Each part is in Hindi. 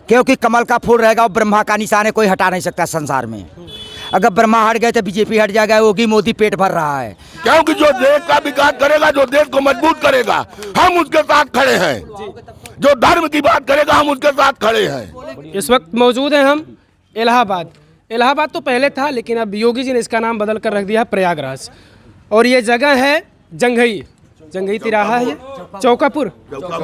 क्योंकि कमल का फूल रहेगा और ब्रह्मा का निशान है, कोई हटा नहीं सकता संसार में। अगर ब्रह्मा हट गए तो बीजेपी हट जाएगा। योगी मोदी पेट भर रहा है, क्योंकि जो देश का विकास करेगा, जो देश को मजबूत करेगा, हम उसके साथ खड़े हैं। जो धर्म की बात करेगा, हम उसके साथ खड़े हैं। इस वक्त मौजूद हैं हम इलाहाबाद। इलाहाबाद तो पहले था, लेकिन अब योगी जी ने इसका नाम बदल कर रख दिया प्रयागराज। और ये जगह है जंघई तिराहा है, चौकापुर, चौका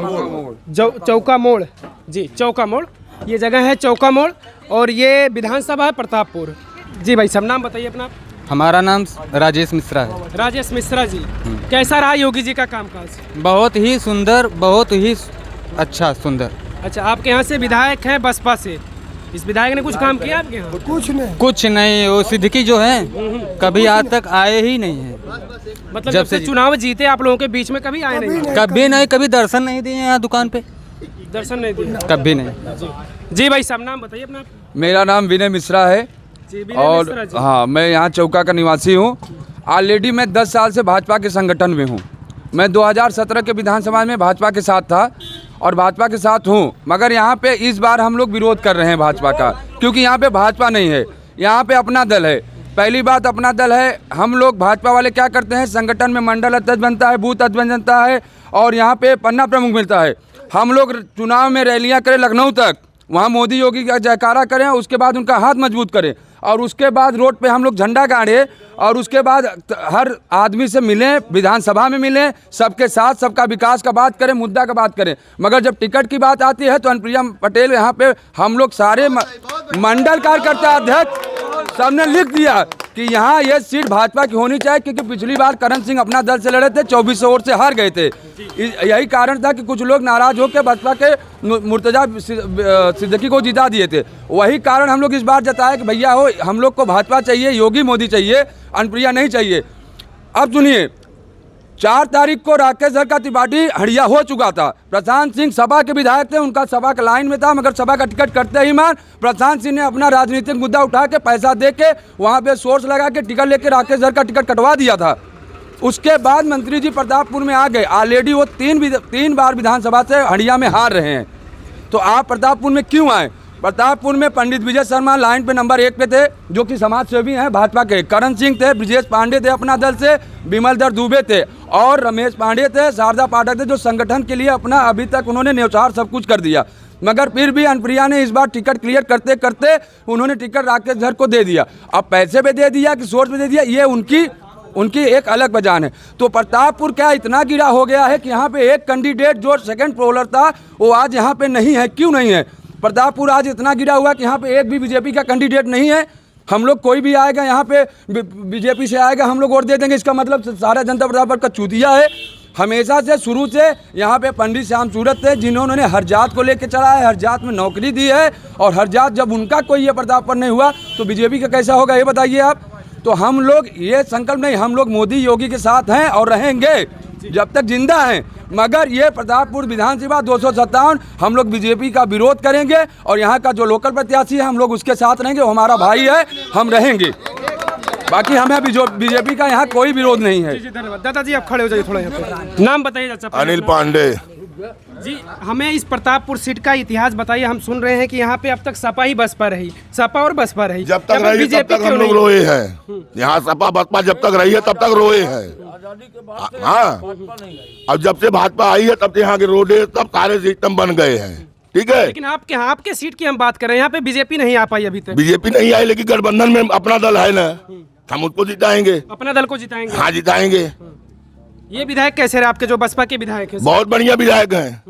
मोड़ जी, चौका मोड़ ये जगह है, चौका मोड़। और ये विधानसभा है प्रतापपुर। जी भाई सब नाम बताइए अपना। हमारा नाम राजेश मिश्रा है। राजेश मिश्रा जी, कैसा रहा योगी जी का कामकाज? बहुत ही सुंदर, बहुत ही अच्छा सुंदर। अच्छा, आपके यहाँ से विधायक हैं बसपा से, इस विधायक ने कुछ काम किया आपके यहाँ? कुछ नहीं। वो सिद्दीकी जो है कभी आज तक आए ही नहीं है। मतलब जब से चुनाव जीते आप लोगों के बीच में कभी आए नहीं? कभी नहीं, कभी दर्शन नहीं दिए यहाँ दुकान पे, दर्शन नहीं दिए कभी नहीं। जी भाई सब नाम बताइए अपना। मेरा नाम विनय मिश्रा है और हाँ, मैं यहाँ चौका का निवासी हूँ। ऑलरेडी मैं 10 साल से भाजपा के संगठन में हूँ। मैं 2017 के विधानसभा में भाजपा के साथ था और भाजपा के साथ हूँ, मगर यहाँ पे इस बार हम लोग विरोध कर रहे हैं भाजपा का, क्योंकि यहाँ पे भाजपा नहीं है, यहाँ पे अपना दल है। पहली बात अपना दल है। हम लोग भाजपा वाले क्या करते हैं, संगठन में मंडल अध्यक्ष बनता है, बूथ अध्यक्ष बनता है और यहाँ पे पन्ना प्रमुख मिलता है। हम लोग चुनाव में रैलियाँ करें लखनऊ तक, वहाँ मोदी योगी का जयकारा करें, उसके बाद उनका हाथ मजबूत करें और उसके बाद रोड पे हम लोग झंडा गाड़े और उसके बाद हर आदमी से मिलें, विधानसभा में मिलें, सबके साथ सबका विकास का बात करें, मुद्दा का बात करें। मगर जब टिकट की बात आती है तो अनुप्रिया पटेल यहाँ पे हम लोग सारे मंडल कार्यकर्ता अध्यक्ष सबने लिख दिया कि यहाँ ये सीट भाजपा की होनी चाहिए, क्योंकि पिछली बार करण सिंह अपना दल से लड़े थे, 2400 वोट से हार गए थे। यही कारण था कि कुछ लोग नाराज होकर भाजपा के मुर्तजा सिद्दीकी को जिता दिए थे। वही कारण हम लोग इस बार जताए कि भैया हो, हम लोग को भाजपा चाहिए, योगी मोदी चाहिए, अनुप्रिया नहीं चाहिए। अब सुनिए, 4 तारीख को राकेश झर का त्रिपाठी हड़िया हो चुका था। प्रशांत सिंह सभा के विधायक थे, उनका सभा का लाइन में था, मगर सभा का टिकट कटते ही मान प्रशांत सिंह ने अपना राजनीतिक मुद्दा उठा के पैसा दे के वहाँ पे सोर्स लगा के टिकट लेके राकेश झर का टिकट कटवा दिया था। उसके बाद मंत्री जी प्रतापपुर में आ गए। ऑलरेडी वो 3 बार विधानसभा से हड़िया में हार रहे हैं। तो आप प्रतापपुर में क्यों आए? प्रतापपुर में पंडित विजय शर्मा लाइन पे नंबर 1 पे थे, जो कि समाज सेवी हैं भाजपा के। करण सिंह थे, ब्रिजेश पांडे थे अपना दल से, विमल दर दुबे थे और रमेश पांडे थे, शारदा पाठक थे, जो संगठन के लिए अपना अभी तक उन्होंने न्यौछावर सब कुछ कर दिया। मगर फिर भी अनुप्रिया ने इस बार टिकट क्लियर करते करते उन्होंने टिकट राकेश झर को दे दिया। अब पैसे पे दे दिया कि सोर्स पे दे दिया, ये उनकी एक अलग बयान है। तो प्रतापपुर क्या इतना गिरा हो गया है कि यहाँ पे एक कैंडिडेट जो सेकंड पोलर था वो आज यहाँ पे नहीं है। क्यों नहीं है? प्रतापपुर आज इतना गिरा हुआ कि यहाँ पे एक भी बीजेपी का कैंडिडेट नहीं है। हम लोग कोई भी आएगा यहाँ पे बीजेपी से आएगा, हम लोग वोट दे देंगे, इसका मतलब सारा जनता प्रतापपुर का चूतिया है। हमेशा से शुरू से यहाँ पे पंडित श्याम सूरत थे, जिन्होंने हर जात को लेकर चला है, हर जात में नौकरी दी है, और हर जात जब उनका कोई ये प्रतापपुर नहीं हुआ तो बीजेपी का कैसा होगा ये बताइए आप। तो हम लोग ये संकल्प नहीं, हम लोग मोदी योगी के साथ हैं और रहेंगे जब तक जिंदा हैं। मगर ये प्रतापपुर विधानसभा 257 हम लोग बीजेपी का विरोध करेंगे और यहाँ का जो लोकल प्रत्याशी है हम लोग उसके साथ रहेंगे। वो हमारा भाई है, हम रहेंगे। बाकी हमें बीजेपी का यहाँ कोई विरोध नहीं है। धन्यवाद। दादाजी आप खड़े हो जाइए थोड़ा यहाँ पे। नाम बताइए चाचा। अनिल पांडे जी, हमें इस प्रतापपुर सीट का इतिहास बताइए। हम सुन रहे हैं कि यहाँ पे अब तक सपा ही बसपा रही, सपा और बसपा रही। जब तक रही तब तक हम लोग रोए हैं। यहाँ सपा बसपा जब तक रही है तब तक रोए हैं। हाँ, अब जब से भाजपा आई है तब से यहाँ के रोडे सब सारे सिस्टम बन गए हैं। ठीक है, लेकिन आपके सीट की हम बात कर रहे हैं। यहाँ पे बीजेपी नहीं आ पाई अभी तक। बीजेपी नहीं आई, लेकिन गठबंधन में अपना दल है ना, हम उसको जिताएंगे। अपना दल को जिताएंगे? हाँ, जिताएंगे। ये विधायक कैसे रहे आपके जो बसपा के विधायक हैं? बहुत बढ़िया विधायक हैं,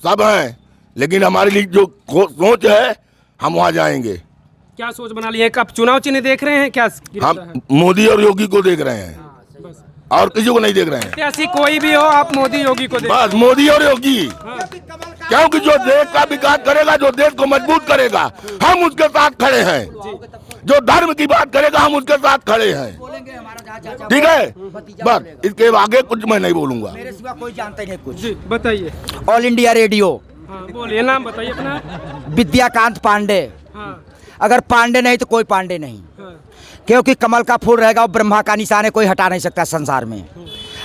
सब हैं, लेकिन हमारे लिए जो सोच है हम वहाँ जाएंगे। क्या सोच बना लिए? कब चुनाव चिन्ह देख रहे हैं क्या? हम मोदी और योगी को देख रहे हैं और किसी को नहीं देख रहे हैं। ऐसी कोई भी हो, आप मोदी योगी को देख। बस मोदी और योगी, क्योंकि जो देश का विकास करेगा, जो देश को मजबूत करेगा, हम उसके साथ खड़े हैं। जो धर्म की बात करेगा हम उसके साथ खड़े हैं। ठीक है, बस इसके आगे कुछ मैं नहीं बोलूंगा। मेरे सिवा कोई जानता ही नहीं कुछ। जी बताइए। All India radio. हाँ बोलिए, नाम बताइए अपना। विद्याकांत पांडे। हाँ। अगर पांडे नहीं तो कोई पांडे नहीं। हाँ। क्योंकि कमल का फूल रहेगा और ब्रह्मा का निशान है, कोई हटा नहीं सकता संसार में।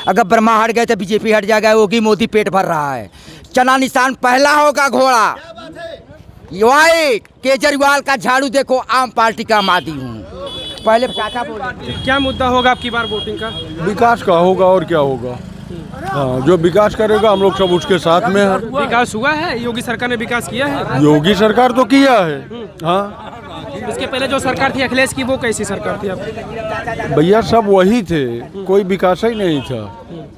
अगर ब्रह्मा हट गए तो बीजेपी हट जाएगा। योगी मोदी पेट भर रहा है। चना निशान पहला होगा घोड़ा, वाइट केजरीवाल का झाड़ू देखो, आम पार्टी का मादी हूँ। पहले चाचा बोले क्या मुद्दा होगा आपकी बार वोटिंग का? विकास का होगा और क्या होगा। हाँ, जो विकास करेगा हम लोग सब उसके साथ में है। विकास हुआ है? योगी सरकार ने विकास किया है? योगी सरकार तो किया है। हाँ इसके पहले जो सरकार थी अखिलेश की, वो कैसी सरकार थी? अब भैया सब वही थे, कोई विकास ही नहीं था।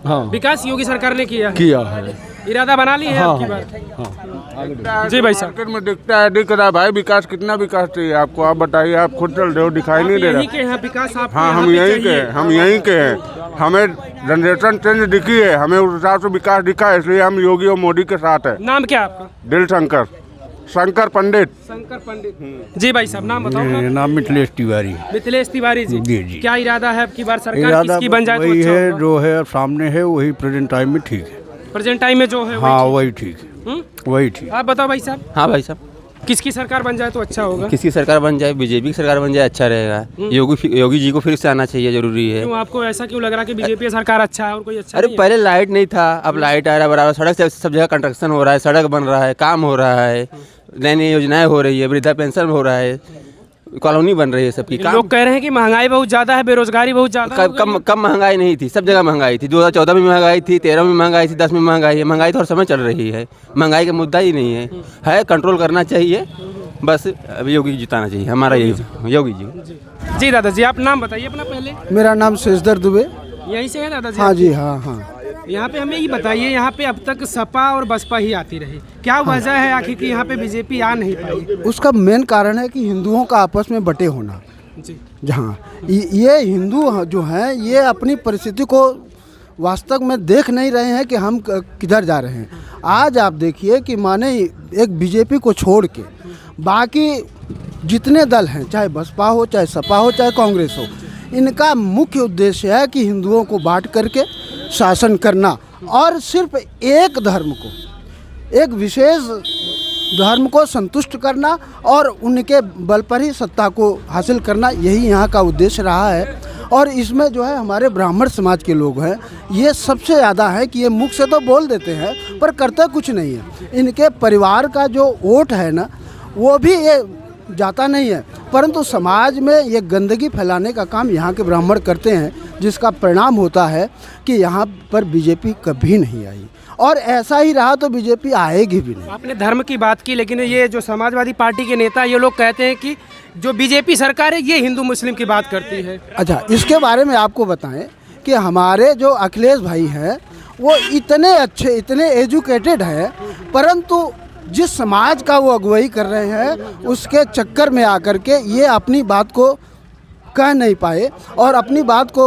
हाँ विकास योगी सरकार ने किया है। किया है। इरादा बना ली है हाँ, आपकी बार? हाँ। जी भाई साहब, मार्केट में दिख रहा है भाई, विकास कितना विकास चाहिए आपको, आप बताइए। आप खुद चल रहे हो, दिखाई नहीं दे यहीं रहा। के हैं विकास आप? हाँ हम यहीं के हैं, हम यहीं के हैं। हमें जनरेशन चेंज दिखी है, हमें उस हिसाब से विकास दिखा है, इसलिए हम योगी और मोदी के साथ है। नाम क्या आपका? दिल शंकर पंडित। शंकर पंडित। जी भाई साहब, नाम बताओ। नाम मिथिलेश तिवारी। मिथिलेश तिवारी जी। जी, जी। क्या इरादा है आपकी बार सरकार किसकी बन जाए तो वही अच्छा है होगा? जो है सामने है वही प्रेजेंट टाइम में ठीक है। प्रेजेंट टाइम में जो है हाँ वही वही ठीक है, वही ठीक। आप बताओ भाई साहब, हाँ भाई साहब, किसकी सरकार बन जाए तो अच्छा होगा? किसकी सरकार बन जाए, बीजेपी की सरकार बन जाए अच्छा रहेगा। योगी जी को फिर से आना चाहिए, जरूरी है। क्यों आपको ऐसा क्यों लग रहा है कि बीजेपी सरकार अच्छा है और कोई अच्छा अरे नहीं है? पहले लाइट नहीं था, अब लाइट आ रहा है बराबर, सड़क से सब जगह कंस्ट्रक्शन हो रहा है, सड़क बन रहा है, काम हो रहा है, नई नई योजनाएं हो रही है, वृद्धा पेंशन हो रहा है, कॉलोनी बन रही है सबकी। लोग कह रहे हैं कि महंगाई बहुत ज्यादा है, बेरोजगारी बहुत ज्यादा है। कम महंगाई नहीं थी, सब जगह महंगाई थी। 2014 में महंगाई थी, 13 में महंगाई थी, 10 में महंगाई है। महंगाई तो हर समय चल रही है, महंगाई का मुद्दा ही नहीं है कंट्रोल करना चाहिए बस। अभी योगी जी जिताना चाहिए, हमारा यही योगी जी। जी दादाजी, आप नाम बताइए अपना पहले। मेरा नाम शेषधर दुबे। यहीं से है दादाजी? हाँ जी, हाँ हाँ। यहाँ पे हमें ये बताइए, यहाँ पे अब तक सपा और बसपा ही आती रही, क्या वजह है आखिर कि यहाँ पे बीजेपी आ नहीं पाई? उसका मेन कारण है कि हिंदुओं का आपस में बटे होना। जी। जहाँ ये हिंदू जो हैं ये अपनी परिस्थिति को वास्तव में देख नहीं रहे हैं कि हम किधर जा रहे हैं। आज आप देखिए कि माने एक बीजेपी को छोड़ के बाकी जितने दल हैं, चाहे बसपा हो, चाहे सपा हो, चाहे कांग्रेस हो, इनका मुख्य उद्देश्य है कि हिंदुओं को बांट करके शासन करना और सिर्फ एक धर्म को, एक विशेष धर्म को संतुष्ट करना और उनके बल पर ही सत्ता को हासिल करना, यही यहाँ का उद्देश्य रहा है। और इसमें जो है हमारे ब्राह्मण समाज के लोग हैं, ये सबसे ज़्यादा है कि ये मुख से तो बोल देते हैं पर करते कुछ नहीं है। इनके परिवार का जो वोट है ना, वो भी ये जाता नहीं है, परंतु समाज में ये गंदगी फैलाने का काम यहाँ के ब्राह्मण करते हैं, जिसका परिणाम होता है कि यहाँ पर बीजेपी कभी नहीं आई और ऐसा ही रहा तो बीजेपी आएगी भी नहीं। आपने धर्म की बात की, लेकिन ये जो समाजवादी पार्टी के नेता, ये लोग कहते हैं कि जो बीजेपी सरकार है ये हिंदू मुस्लिम की बात करती है। अच्छा, इसके बारे में आपको बताएं कि हमारे जो अखिलेश भाई हैं वो इतने अच्छे, इतने एजुकेटेड हैं, परंतु जिस समाज का वो अगुवाई कर रहे हैं उसके चक्कर में आकर के ये अपनी बात को कह नहीं पाए और अपनी बात को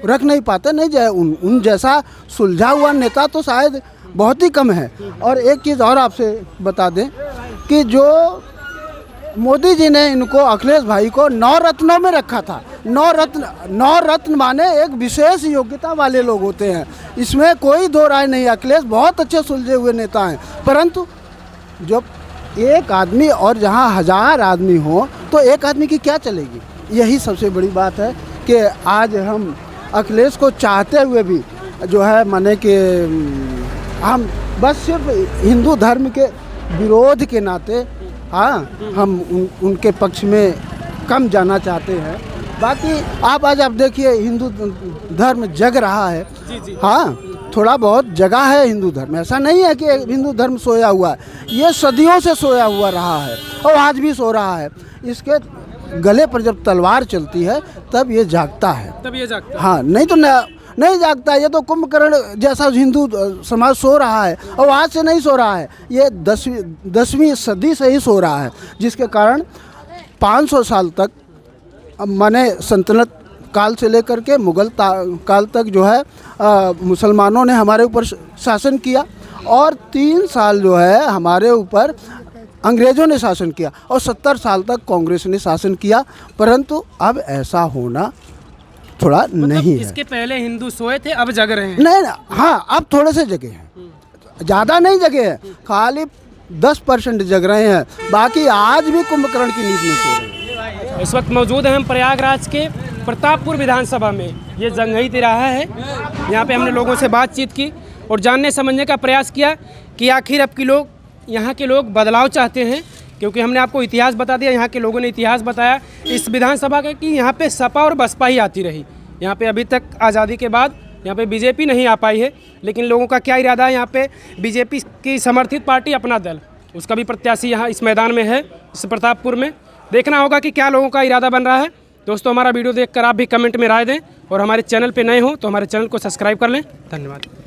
रख नहीं पाते। नहीं जाए उन जैसा सुलझा हुआ नेता तो शायद बहुत ही कम है। और एक चीज़ और आपसे बता दें कि जो मोदी जी ने इनको, अखिलेश भाई को 9 रत्नों में रखा था। 9 रत्न माने एक विशेष योग्यता वाले लोग होते हैं, इसमें कोई दो राय नहीं। अखिलेश बहुत अच्छे सुलझे हुए नेता हैं, परंतु जब एक आदमी और जहाँ 1000 आदमी हो तो एक आदमी की क्या चलेगी। यही सबसे बड़ी बात है कि आज हम अखिलेश को चाहते हुए भी जो है माने कि हम बस सिर्फ हिंदू धर्म के विरोध के नाते हम उनके पक्ष में कम जाना चाहते हैं। बाकी आप देखिए हिंदू धर्म जग रहा है। हाँ, थोड़ा बहुत जगह है हिंदू धर्म, ऐसा नहीं है कि हिंदू धर्म सोया हुआ है, ये सदियों से सोया हुआ रहा है और आज भी सो रहा है। इसके गले पर जब तलवार चलती है तब ये जागता है, तब ये जागता है। हाँ, नहीं तो नहीं जागता। ये तो कुंभकर्ण जैसा हिंदू समाज सो रहा है और आज से नहीं सो रहा है, ये 10वीं सदी से ही सो रहा है, जिसके कारण 500 साल तक माने सल्तनत काल से लेकर के मुगल काल तक जो है मुसलमानों ने हमारे ऊपर शासन किया और 3 साल जो है हमारे ऊपर अंग्रेज़ों ने शासन किया और 70 साल तक कांग्रेस ने शासन किया। परंतु अब ऐसा होना थोड़ा नहीं है। इसके पहले हिंदू सोए थे, अब जग रहे हैं। नहीं, हाँ, अब थोड़े से जगे हैं, ज़्यादा नहीं जगे हैं, खाली 10% जग रहे हैं, बाकी आज भी कुंभकर्ण की नींद में सो रहे हैं। इस वक्त मौजूद हैं हम प्रयागराज के प्रतापपुर विधानसभा में। ये जंघई तिराहा है, यहाँ पे हमने लोगों से बातचीत की और जानने समझने का प्रयास किया कि आखिर अब की लोग, यहाँ के लोग बदलाव चाहते हैं क्योंकि हमने आपको इतिहास बता दिया, यहाँ के लोगों ने इतिहास बताया इस विधानसभा का कि यहाँ पे सपा और बसपा ही आती रही। यहाँ पे अभी तक आज़ादी के बाद यहाँ पे बीजेपी नहीं आ पाई है, लेकिन लोगों का क्या इरादा है, यहाँ पे बीजेपी की समर्थित पार्टी अपना दल, उसका भी प्रत्याशी यहाँ इस मैदान में है, इस प्रतापपुर में। देखना होगा कि क्या लोगों का इरादा बन रहा है। दोस्तों, हमारा वीडियो देखकर आप भी कमेंट में राय दें और हमारे चैनल पे नए हो तो हमारे चैनल को सब्सक्राइब कर लें। धन्यवाद।